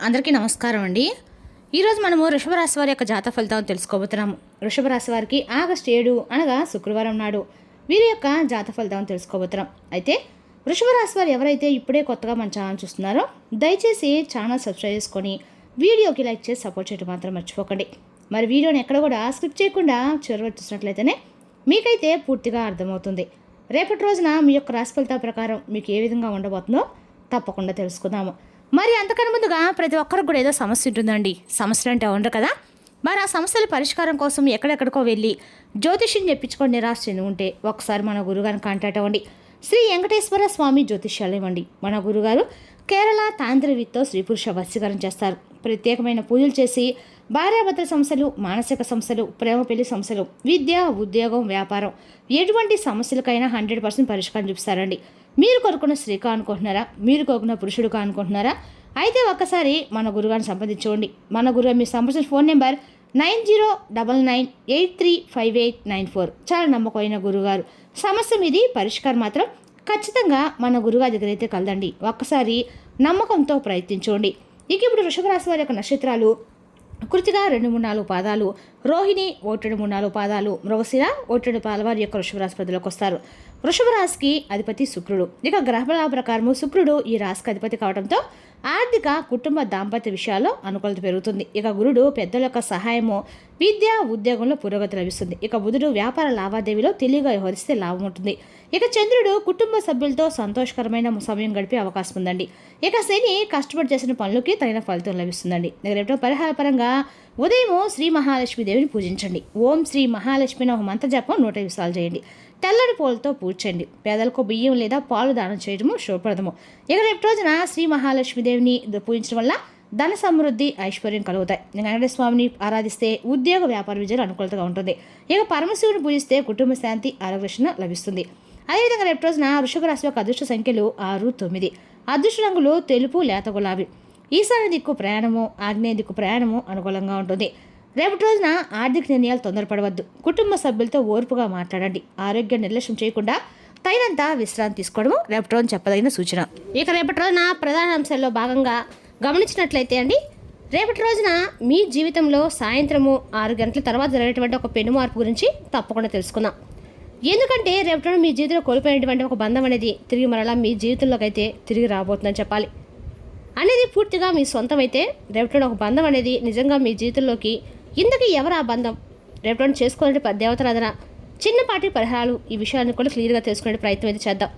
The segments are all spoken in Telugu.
అందరికీ నమస్కారం అండి. ఈరోజు మనము వృషభ రాశి వారి యొక్క జాతక ఫలితాలను తెలుసుకోబోతున్నాము. వృషభ రాశి వారికి ఆగస్టు 7 అనగా శుక్రవారం నాడు వీరి యొక్క జాతక ఫలితాలను తెలుసుకోబోతున్నాం. అయితే వృషభ రాశి వారు ఎవరైతే ఇప్పుడే కొత్తగా మన ఛానల్ చూస్తున్నారో దయచేసి ఛానల్ సబ్స్క్రైబ్ చేసుకొని వీడియోకి లైక్ చేసి సపోర్ట్ చేయడం మాత్రం మర్చిపోకండి. మరి వీడియోని ఎక్కడ కూడా స్కిప్ చేయకుండా చివరి చూసినట్లయితేనే మీకైతే పూర్తిగా అర్థమవుతుంది. రేపటి రోజున మీ యొక్క రాశి ఫలితాల ప్రకారం మీకు ఏ విధంగా ఉండబోతుందో తప్పకుండా తెలుసుకుందాము. మరి అంతకన్నా ముందుగా ప్రతి ఒక్కరికి కూడా ఏదో సమస్య ఉంటుందండి. సమస్యలు అంటే ఉండరు కదా. మరి ఆ సమస్యల పరిష్కారం కోసం ఎక్కడెక్కడికో వెళ్ళి జ్యోతిష్యం చెప్పించుకొని నిరాశ చెంది ఉంటే ఒకసారి మన గురుగారిని కాంటాక్ట్ అవ్వండి. శ్రీ వెంకటేశ్వర స్వామి జ్యోతిష్యాలయం అండి. మన గురుగారు కేరళ తాంత్రికతో స్త్రీ పురుష వశీకరణ చేస్తారు. ప్రత్యేకమైన పూజలు చేసి భార్యాభర్తల సమస్యలు, మానసిక సమస్యలు, ప్రేమ పెళ్లి సమస్యలు, విద్య, ఉద్యోగం, వ్యాపారం ఎటువంటి సమస్యలకైనా 100% పరిష్కారం చూపిస్తారండి. మీరు కోరుకున్న స్త్రీకా అనుకుంటున్నారా? మీరు కోరుకున్న పురుషుడుగా అనుకుంటున్నారా? అయితే ఒక్కసారి మన గురుగారిని సంప్రదించుకోండి. మన గురువు మీరు సంప్రదించిన ఫోన్ నెంబర్ 9099835894. చాలా నమ్మకమైన గురుగారు. సమస్య మీది పరిష్కారం మాత్రం ఖచ్చితంగా మన గురుగారి దగ్గర అయితే కలదండి. ఒక్కసారి నమ్మకంతో ప్రయత్నించండి. ఇక ఇప్పుడు వృషభ రాశి వారి యొక్క నక్షత్రాలు కృతిగా 2, 3, 4 పాదాలు, రోహిణి 1, 2, 3, 4 పాదాలు, మృగశిర 1, 2 పాదాల వారి యొక్క వృషభ రాశి పరిధిలోకి వస్తారు. వృషభ రాశికి అధిపతి శుక్రుడు. ఇక గ్రహబల ప్రకారము శుక్రుడు ఈ రాశికి అధిపతి కావడంతో ఆర్థిక, కుటుంబ, దాంపత్య విషయాల్లో అనుకూలత పెరుగుతుంది. ఇక గురుడు పెద్దల యొక్క సహాయము, విద్య, ఉద్యోగంలో పురోగతి లభిస్తుంది. ఇక బుధుడు వ్యాపార లావాదేవీలో తెలివిగా వ్యవహరిస్తే లాభం ఉంటుంది. ఇక చంద్రుడు కుటుంబ సభ్యులతో సంతోషకరమైన సమయం గడిపే అవకాశం ఉందండి. ఇక శని కష్టపడి చేసిన పనులకి తగిన ఫలితం లభిస్తుందండి. రేపు పరిహార పరంగా ఉదయం శ్రీ మహాలక్ష్మి దేవిని పూజించండి. ఓం శ్రీ మహాలక్ష్మి ఒక మంత్ర జపం 105 సార్లు చేయండి. తెల్లటి పూలతో పూడ్చండి. పేదలకు బియ్యం లేదా పాలు దానం చేయడము శుభప్రదము. ఇక రేపు రోజున శ్రీ మహాలక్ష్మి దేవిని పూజించడం వల్ల ధన సమృద్ధి, ఐశ్వర్యం కలుగుతాయి. వెంకటేశ్వర స్వామిని ఆరాధిస్తే ఉద్యోగ, వ్యాపార విజయాలు అనుకూలతగా ఉంటుంది. ఇక పరమశివుని పూజిస్తే కుటుంబ శాంతి, ఆరోగ్య లభిస్తుంది. అదేవిధంగా రేపు రోజున వృషభ రాశి యొక్క అదృష్ట సంఖ్యలు 6, 9. అదృష్ట రంగులు తెలుపు, లేత గులాబీ. ఈశాన్య దిక్కు ప్రయాణము, ఆగ్నేయ దిక్కు ప్రయాణము అనుకూలంగా ఉంటుంది. రేపటి రోజున ఆర్థిక నిర్ణయాలు తొందరపడవద్దు. కుటుంబ సభ్యులతో ఓర్పుగా మాట్లాడండి. ఆరోగ్య నిర్లక్ష్యం చేయకుండా తగినంత విశ్రాంతి తీసుకోవడము రేపటి రోజున చెప్పదగిన సూచన. ఇక రేపటి రోజున ప్రధాన అంశాల్లో భాగంగా గమనించినట్లయితే అండి, రేపటి రోజున మీ జీవితంలో సాయంత్రము 6 గంటల తర్వాత జరిగేటువంటి ఒక పెను మార్పు గురించి తప్పకుండా తెలుసుకుందాం. ఎందుకంటే రేపటి రోజున మీ జీవితంలో కోల్పోయినటువంటి ఒక బంధం అనేది తిరిగి మరలా మీ జీవితంలోకి అయితే తిరిగి రాబోతుందని చెప్పాలి. అనేది పూర్తిగా మీ సొంతం అయితే రేపటి ఒక బంధం అనేది నిజంగా మీ జీవితంలోకి ఇందుకు ఎవరు ఆ బంధం రేపటి చేసుకోవాలంటే దేవతారాధన, చిన్నపాటి పరిహారాలు, ఈ విషయాన్ని కూడా క్లియర్గా తెలుసుకునే ప్రయత్నం అయితే చేద్దాం.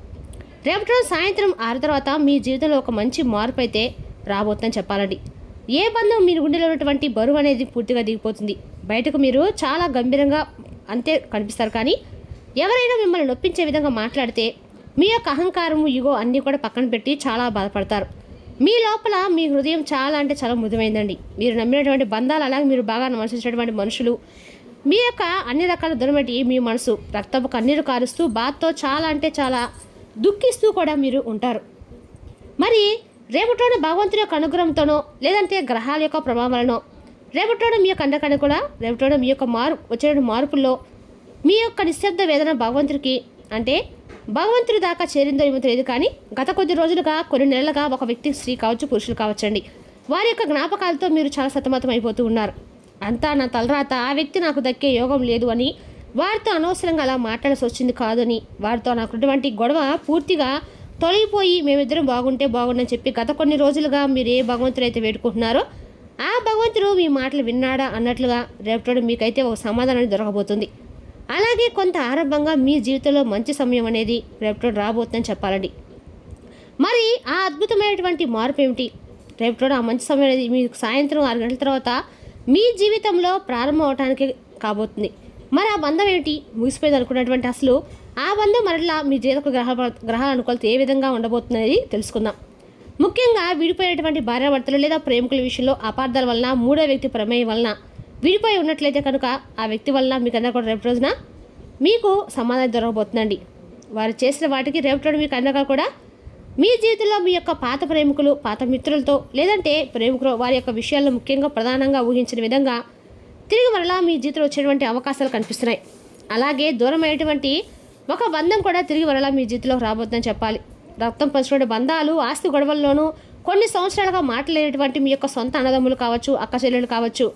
రేపటి రోజు సాయంత్రం 6 తర్వాత మీ జీవితంలో ఒక మంచి మార్పు అయితే రాబోతుందని చెప్పాలండి. ఏ బంధం మీరు గుండెలో ఉన్నటువంటి బరువు అనేది పూర్తిగా దిగిపోతుంది. బయటకు మీరు చాలా గంభీరంగా అంతే కనిపిస్తారు, కానీ ఎవరైనా మిమ్మల్ని నొప్పించే విధంగా మాట్లాడితే మీ యొక్క అహంకారము, ఇగో అన్నీ కూడా పక్కన పెట్టి చాలా బాధపడతారు. మీ లోపల మీ హృదయం చాలా అంటే చాలా మృదుమైందండి. మీరు నమ్మినటువంటి బంధాలు, అలాగే మీరు బాగా మనసినటువంటి మనుషులు, మీ యొక్క అన్ని రకాల దూరమటి మీ మనసు రక్తపు కన్నీరు కారుస్తూ బాధతో చాలా అంటే చాలా దుఃఖిస్తూ కూడా మీరు ఉంటారు. మరి రేపటిలోని భగవంతుని యొక్క అనుగ్రహంతోనో లేదంటే గ్రహాల యొక్క ప్రభావాలనో రేపటిలోని మీ యొక్క అండకన్నా కూడా రేపటిలోని మీ యొక్క వచ్చే మార్పుల్లో మీ యొక్క నిశ్శబ్ద వేదన భగవంతుడికి అంటే భగవంతుడి దాకా చేరిందో ఏమో తెలియదు, కానీ గత కొద్ది రోజులుగా, కొన్ని నెలలుగా ఒక వ్యక్తి, స్త్రీ కావచ్చు, పురుషులు కావచ్చండి, వారి యొక్క జ్ఞాపకాలతో మీరు చాలా సతమతం అయిపోతూ ఉన్నారు. అంతా నా తలరాత, ఆ వ్యక్తి నాకు దక్కే యోగం లేదు అని, వారితో అనవసరంగా అలా మాట్లాడాల్సి వచ్చింది కాదని, వారితో నాకున్నటువంటి గొడవ పూర్తిగా తొలగిపోయి మేమిద్దరం బాగుంటే బాగుండని చెప్పి గత కొన్ని రోజులుగా మీరు ఏ భగవంతుడు అయితే వేడుకుంటున్నారో ఆ భగవంతుడు మీ మాటలు విన్నాడా అన్నట్లుగా రేపటి మీకైతే ఒక సమాధానం దొరకబోతుంది. అలాగే కొంత ఆరంభంగా మీ జీవితంలో మంచి సమయం అనేది రేపటి రాబోతుందని చెప్పాలండి. మరి ఆ అద్భుతమైనటువంటి మార్పు ఏమిటి? రేపటి ఆ మంచి సమయం అనేది మీకు సాయంత్రం 6 గంటల తర్వాత మీ జీవితంలో ప్రారంభం అవడానికి కాబోతుంది. మరి ఆ బంధం ఏమిటి? ముగిసిపోయింది అనుకున్నటువంటి అసలు ఆ బంధం మరలా మీ జీవిత గ్రహాల అనుకూలత ఏ విధంగా ఉండబోతుందనేది తెలుసుకుందాం. ముఖ్యంగా విడిపోయినటువంటి భార్యాభర్తలు లేదా ప్రేమికుల విషయంలో అపార్థాల వలన, మూడో వ్యక్తి ప్రమేయం వలన విడిపోయి ఉన్నట్లయితే కనుక ఆ వ్యక్తి వలన మీకన్నా కూడా రేపటి రోజున మీకు సమాధానం దొరకబోతుందండి. వారు చేసిన వాటికి రేపటి రోజు మీకు అన్నగా కూడా మీ జీవితంలో మీ యొక్క పాత ప్రేమికులు, పాత మిత్రులతో లేదంటే ప్రేమికులు వారి యొక్క విషయాల్లో ముఖ్యంగా ప్రధానంగా ఊహించిన విధంగా తిరిగి మరలా మీ జీవితంలో వచ్చేటువంటి అవకాశాలు కనిపిస్తున్నాయి. అలాగే దూరమైనటువంటి ఒక బంధం కూడా తిరిగి మరలా మీ జీవితంలో రాబోతుందని చెప్పాలి. రక్తం పంచుకునే బంధాలు, ఆస్తి గొడవల్లోనూ కొన్ని సంవత్సరాలుగా మాట్లాడేటువంటి మీ యొక్క సొంత అన్నదమ్ములు కావచ్చు, అక్క చెల్లెలు కావచ్చు,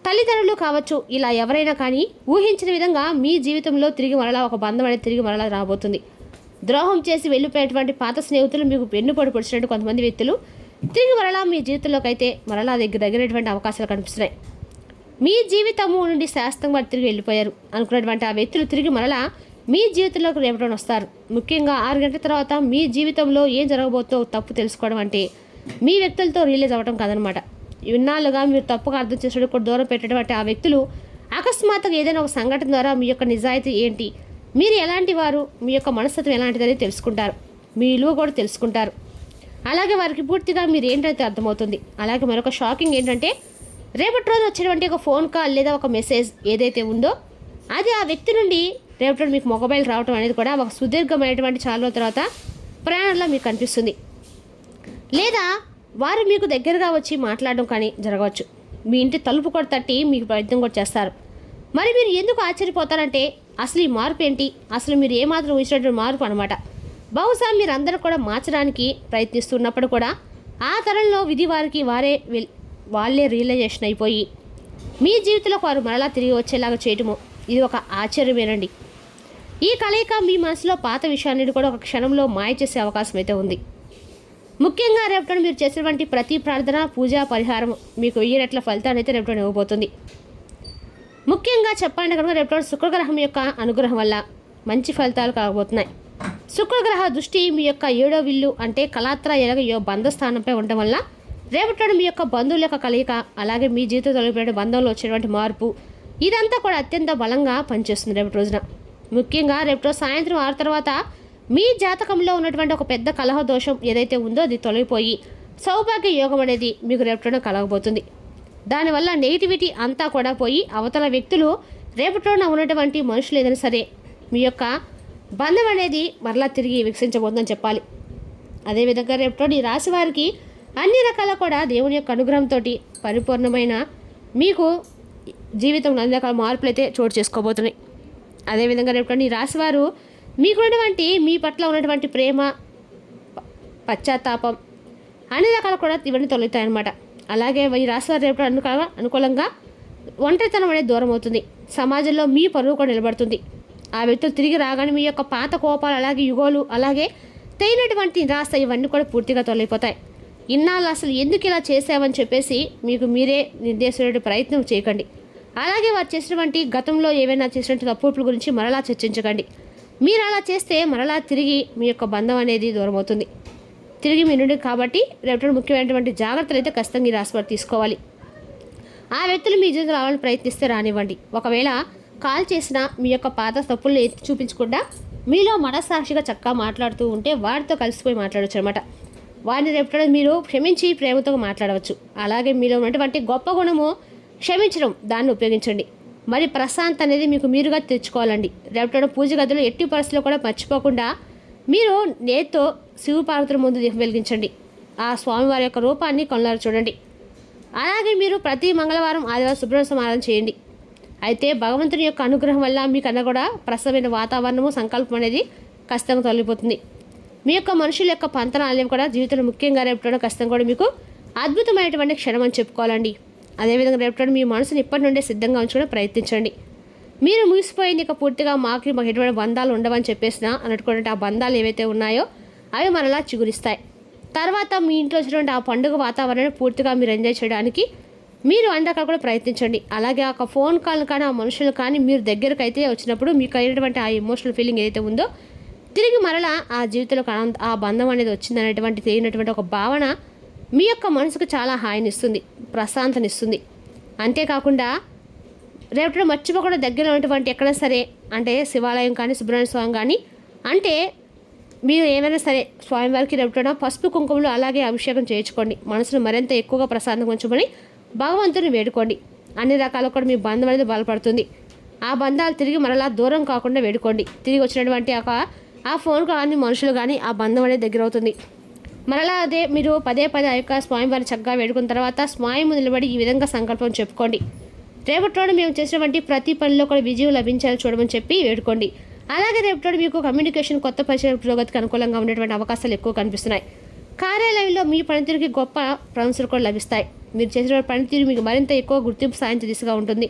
తల్లిదండ్రులు కావచ్చు, ఇలా ఎవరైనా కానీ ఊహించిన విధంగా మీ జీవితంలో తిరిగి మరలా ఒక బంధం అనేది తిరిగి మరలా రాబోతుంది. ద్రోహం చేసి వెళ్ళిపోయేటువంటి పాత స్నేహితులు మీకు వెన్నుపోటు పొడిచినట్టు కొంతమంది వ్యక్తులు తిరిగి మరలా మీ జీవితంలోకి అయితే మరలా దగ్గరైనటువంటి అవకాశాలు కనిపిస్తున్నాయి. మీ జీవితము నుండి శాస్త్రంగా తిరిగి వెళ్ళిపోయారు అనుకున్నటువంటి ఆ వ్యక్తులు తిరిగి మరలా మీ జీవితంలోకి రేపటి వస్తారు. ముఖ్యంగా 6 గంటల తర్వాత మీ జీవితంలో ఏం జరగబోతో తప్పు తెలుసుకోవడం అంటే మీ వ్యక్తులతో రిలీజ్ అవ్వడం కాదనమాట. ఇన్నాళ్ళుగా మీరు తప్పుగా అర్థం చేసేటప్పుడు కూడా దూరం పెట్టేటువంటి ఆ వ్యక్తులు అకస్మాత్తుగా ఏదైనా ఒక సంఘటన ద్వారా మీ యొక్క నిజాయితీ ఏంటి, మీరు ఎలాంటి వారు, మీ యొక్క మనస్తత్వం ఎలాంటిదని తెలుసుకుంటారు, మీ విలువ కూడా తెలుసుకుంటారు. అలాగే వారికి పూర్తిగా మీరు ఏంటైతే అర్థమవుతుంది. అలాగే మరొక షాకింగ్ ఏంటంటే రేపటి రోజు వచ్చేటువంటి ఒక ఫోన్ కాల్ లేదా ఒక మెసేజ్ ఏదైతే ఉందో అది ఆ వ్యక్తి నుండి రేపటి రోజు మీకు మొబైల్ రావడం అనేది కూడా ఒక సుదీర్ఘమైనటువంటి చాలా రోజుల తర్వాత ప్రయాణంలో మీకు కనిపిస్తుంది. లేదా వారు మీకు దగ్గరగా వచ్చి మాట్లాడడం కానీ జరగవచ్చు. మీ ఇంటి తలుపు కూడా తట్టి మీకు ప్రయత్నం కూడా చేస్తారు. మరి మీరు ఎందుకు ఆశ్చర్యపోతారంటే అసలు ఈ మార్పు ఏంటి, అసలు మీరు ఏమాత్రం ఊహించినటువంటి మార్పు అనమాట. బహుశా మీరు అందరూ కూడా మార్చడానికి ప్రయత్నిస్తున్నప్పుడు కూడా ఆ తరంలో విధి వారికి వాళ్ళే రియలైజేషన్ అయిపోయి మీ జీవితంలో వారు మరలా తిరిగి వచ్చేలాగా చేయటము ఇది ఒక ఆశ్చర్యమేనండి. ఈ కలయిక మీ మనసులో పాత విషయాన్ని కూడా ఒక క్షణంలో మాయ చేసే అవకాశం అయితే ఉంది. ముఖ్యంగా రేపటి మీరు చేసినటువంటి ప్రతి ప్రార్థన, పూజ, పరిహారం మీకు 1000 రెట్ల ఫలితాన్ని అయితే రేపటి ఇవ్వబోతుంది. ముఖ్యంగా చెప్పండి కనుక రేపటి శుక్రగ్రహం యొక్క అనుగ్రహం వల్ల మంచి ఫలితాలు కలగబోతున్నాయి. శుక్రగ్రహ దృష్టి మీ యొక్క 7వ ఇల్లు అంటే కళాత్ర ఎలాగ బంధస్థానంపై ఉండటం వల్ల రేపటి మీ యొక్క బంధువుల యొక్క కలయిక, అలాగే మీ జీవితంలో తొలగిపోయిన బంధంలో వచ్చేటువంటి మార్పు ఇదంతా కూడా అత్యంత బలంగా పనిచేస్తుంది రేపటి రోజున. ముఖ్యంగా రేపటి రోజు సాయంత్రం 6 తర్వాత మీ జాతకంలో ఉన్నటువంటి ఒక పెద్ద కలహ దోషం ఏదైతే ఉందో అది తొలగిపోయి సౌభాగ్య యోగం అనేది మీకు రేపటిలో కలగబోతుంది. దానివల్ల నెగిటివిటీ అంతా కూడా పోయి అవతల వ్యక్తులు రేపటిలోన ఉన్నటువంటి మనుషులు ఏదైనా సరే మీ యొక్క బంధం అనేది మరలా తిరిగి వికసించబోతుందని చెప్పాలి. అదేవిధంగా రేపటిలో ఈ రాశి వారికి అన్ని రకాల కూడా దేవుని యొక్క అనుగ్రహంతో పరిపూర్ణమైన మీకు జీవితంలో అన్ని రకాల మార్పులు అయితే చోటు చేసుకోబోతున్నాయి. అదేవిధంగా రేపటి ఈ రాశివారు మీకున్నటువంటి మీ పట్ల ఉన్నటువంటి ప్రేమ, పశ్చాత్తాపం అన్ని రకాలు కూడా ఇవన్నీ తొలుగుతాయన్నమాట. అలాగే ఈ రాశివారు రేపటి అనుకూలంగా ఒంటరితనం అనేది దూరం అవుతుంది. సమాజంలో మీ పరువు కూడా నిలబడుతుంది. ఆ వ్యక్తులు తిరిగి రాగానే మీ యొక్క పాత కోపాలు, అలాగే యుగోలు, అలాగే తగినటువంటి నిరాశ ఇవన్నీ కూడా పూర్తిగా తొలగిపోతాయి. ఇన్నాళ్ళు అసలు ఎందుకు ఇలా చేసావని చెప్పేసి మీకు మీరే నిర్దేశించే ప్రయత్నం చేయకండి. అలాగే వారు చేసినటువంటి గతంలో ఏవైనా చేసినటువంటి తప్పుల గురించి మరలా చర్చించకండి. మీరు అలా చేస్తే మరలా తిరిగి మీ యొక్క బంధం అనేది దూరం అవుతుంది, తిరిగి మీ నుండి. కాబట్టి రేపటి ముఖ్యమైనటువంటి జాగ్రత్తలు అయితే ఖచ్చితంగా ఈ రాశివారు తీసుకోవాలి. ఆ వ్యక్తులు మీ జీవితంలో రావాలని ప్రయత్నిస్తే రానివ్వండి. ఒకవేళ కాల్ చేసిన మీ యొక్క పాత తప్పులను ఎత్తి చూపించకుండా మీలో మనస్సాక్షిగా చక్కగా మాట్లాడుతూ ఉంటే వారితో కలిసిపోయి మాట్లాడవచ్చు అనమాట. వారిని రేపటి మీరు క్షమించి ప్రేమతో మాట్లాడవచ్చు. అలాగే మీలో ఉన్నటువంటి గొప్ప గుణము క్షమించడం, దాన్ని ఉపయోగించండి. మరి ప్రశాంత్ అనేది మీకు మీరుగా తెచ్చుకోవాలండి. రేపటి పూజ గదిలో ఎట్టి పరిస్థితుల్లో కూడా మర్చిపోకుండా మీరు నేతో శివపార్వతుల ముందు దీపం వెలిగించండి. ఆ స్వామివారి యొక్క రూపాన్ని కళ్ళారా చూడండి. అలాగే మీరు ప్రతి మంగళవారం, ఆదివారం సుబ్రహ్మణ్య సమారాధన చేయండి. అయితే భగవంతుని యొక్క అనుగ్రహం వల్ల మీకన్నా కూడా ప్రసవమైన వాతావరణము, సంకల్పం అనేది ఖచ్చితంగా తొలగిపోతుంది. మీ యొక్క మనుషుల యొక్క పంతనాలయం కూడా జీవితంలో ముఖ్యంగా రేపటి ఖచ్చితంగా కూడా మీకు అద్భుతమైనటువంటి క్షణం అని చెప్పుకోవాలండి. అదేవిధంగా రేపటి మీ మనసుని ఇప్పటి నుండే సిద్ధంగా ఉంచుకుని ప్రయత్నించండి. మీరు ముగిసిపోయింది ఇక పూర్తిగా మాకు ఎటువంటి బంధాలు ఉండవని చెప్పేసిన అన్నట్టుకుంటే ఆ బంధాలు ఏవైతే ఉన్నాయో అవి మనలా చిగురిస్తాయి. తర్వాత మీ ఇంట్లో వచ్చినటువంటి ఆ పండుగ వాతావరణాన్ని పూర్తిగా మీరు ఎంజాయ్ చేయడానికి మీరు అన్ని రకాలు కూడా ప్రయత్నించండి. అలాగే ఆ ఫోన్ కాల్ కానీ ఆ మనుషులు కానీ మీరు దగ్గరకు అయితే వచ్చినప్పుడు మీకు అయినటువంటి ఆ ఎమోషనల్ ఫీలింగ్ ఏదైతే ఉందో తిరిగి మరలా ఆ జీవితంలో ఆ బంధం అనేది వచ్చింది అనేటువంటి తెలియనటువంటి ఒక భావన మీ యొక్క మనసుకు చాలా హాయినిస్తుంది, ప్రశాంతనిస్తుంది. అంతేకాకుండా రేపటి మర్చిపోకుండా దగ్గరలో ఉన్నటువంటి ఎక్కడైనా సరే అంటే శివాలయం కానీ, సుబ్రహ్మణ్య స్వామి కానీ, అంటే మీరు ఏమైనా సరే స్వామివారికి రేపటిన పసుపు కుంకుమలు అలాగే అభిషేకం చేయించుకోండి. మనసును మరింత ఎక్కువగా ప్రశాంతంగా ఉంచుకొని భగవంతుని వేడుకోండి. అన్ని రకాలు కూడా మీ బంధం అనేది బలపడుతుంది. ఆ బంధాలు తిరిగి మరలా దూరం కాకుండా వేడుకోండి. తిరిగి వచ్చినటువంటి ఆ ఫోన్ కానీ మనుషులు కానీ ఆ బంధం అనేది దగ్గర అవుతుంది. మరలా అదే మీరు పదే పదే ఆ యొక్క స్వామివారిని చక్కగా వేడుకున్న తర్వాత స్వామి ముందు నిలబడి ఈ విధంగా సంకల్పం చెప్పుకోండి. రేపటిలోనే మేము చేసినటువంటి ప్రతి పనిలో కూడా విజయం లభించాలని చూడమని చెప్పి వేడుకోండి. అలాగే రేపటి మీకు కమ్యూనికేషన్, కొత్త పరిచయ పురోగతికి అనుకూలంగా ఉండేటువంటి అవకాశాలు ఎక్కువ కనిపిస్తున్నాయి. కార్యాలయంలో మీ పనితీరుకి గొప్ప ప్రశంసలు కూడా లభిస్తాయి. మీరు చేసిన పనితీరు మీకు మరింత ఎక్కువ గుర్తింపు సాధించే దిశగా ఉంటుంది.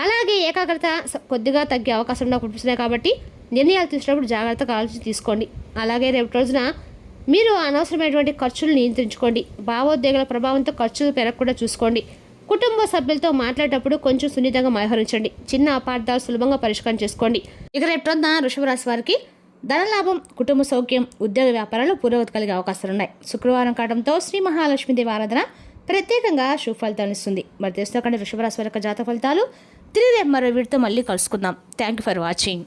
అలాగే ఏకాగ్రత కొద్దిగా తగ్గే అవకాశం నాకు కనిపిస్తున్నాయి కాబట్టి నిర్ణయాలు తీసుకున్నప్పుడు జాగ్రత్తగా ఆలోచించి తీసుకోండి. అలాగే రేపు రోజున మీరు అనవసరమైనటువంటి ఖర్చులు నియంత్రించుకోండి. భావోద్వేగాల ప్రభావంతో ఖర్చులు పెరగకుండా చూసుకోండి. కుటుంబ సభ్యులతో మాట్లాడేటప్పుడు కొంచెం సున్నితంగా వ్యవహరించండి. చిన్న అపార్థాలు సులభంగా పరిష్కారం చేసుకోండి. ఇక రేపు రోజున వృషభ రాశి వారికి ధనలాభం, కుటుంబ సౌఖ్యం, ఉద్యోగ వ్యాపారాలు పురోగతి కలిగే అవకాశాలున్నాయి. శుక్రవారం కావడంతో శ్రీ మహాలక్ష్మీదేవి ఆరాధన ప్రత్యేకంగా శుభ ఫలితాలను ఇస్తుంది. మరి తెలుసుకోకండి వృషభ రాశి వారి యొక్క జాతక ఫలితాలు. తిరిగి రేపు మరో వీడితో మళ్ళీ కలుసుకుందాం. Thank you for watching.